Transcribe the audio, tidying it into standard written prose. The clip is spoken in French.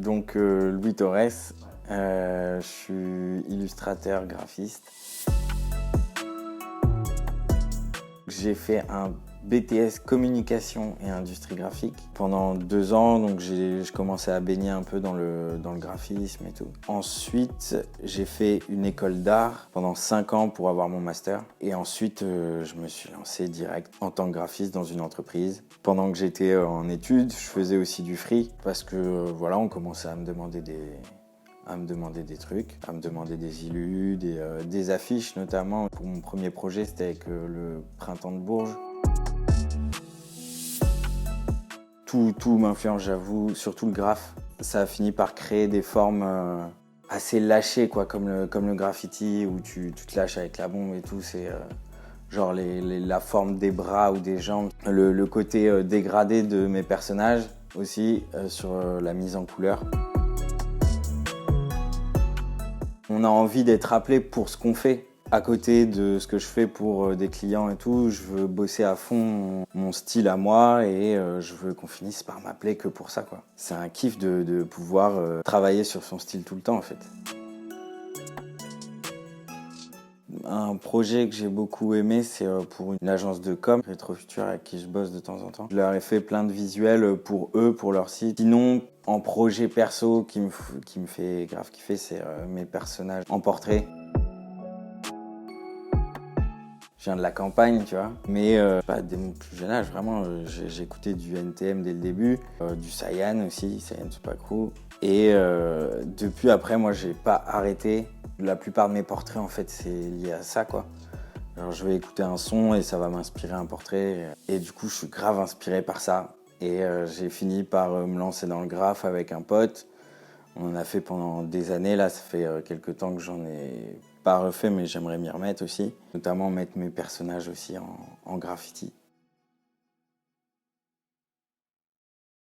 Donc Louis Torres, je suis illustrateur graphiste. J'ai fait un BTS communication et industrie graphique pendant 2 ans, donc je commençais à baigner un peu dans le graphisme et tout. Ensuite, j'ai fait une école d'art pendant 5 ans pour avoir mon master. Et ensuite, je me suis lancé direct en tant que graphiste dans une entreprise. Pendant que j'étais en études, je faisais aussi du free parce que voilà, on commençait à me demander des trucs, à me demander des illus, des affiches notamment. Pour mon premier projet, c'était avec le Printemps de Bourges. Tout m'influence, j'avoue, surtout le graphe. Ça a fini par créer des formes assez lâchées, quoi, comme le graffiti où tu te lâches avec la bombe et tout. C'est genre la forme des bras ou des jambes. Le côté dégradé de mes personnages aussi sur la mise en couleur. On a envie d'être appelé pour ce qu'on fait. À côté de ce que je fais pour des clients et tout, je veux bosser à fond mon style à moi et je veux qu'on finisse par m'appeler que pour ça, quoi. C'est un kiff de pouvoir travailler sur son style tout le temps en fait. Un projet que j'ai beaucoup aimé, c'est pour une agence de com, Rétrofutur, avec qui je bosse de temps en temps. Je leur ai fait plein de visuels pour eux, pour leur site. Sinon, en projet perso qui me fait grave kiffer, c'est mes personnages en portrait. Je viens de la campagne, tu vois, mais pas dès mon plus jeune âge, vraiment, j'ai écouté du NTM dès le début, du Sayan aussi, Sayan Tupac Crew. Et depuis après, moi, j'ai pas arrêté. La plupart de mes portraits, en fait, c'est lié à ça, quoi. Alors, je vais écouter un son et ça va m'inspirer un portrait. Et du coup, je suis grave inspiré par ça. Et j'ai fini par me lancer dans le graphe avec un pote. On en a fait pendant des années, là, ça fait quelques temps que j'en ai pas refait, mais j'aimerais m'y remettre aussi. Notamment mettre mes personnages aussi en graffiti.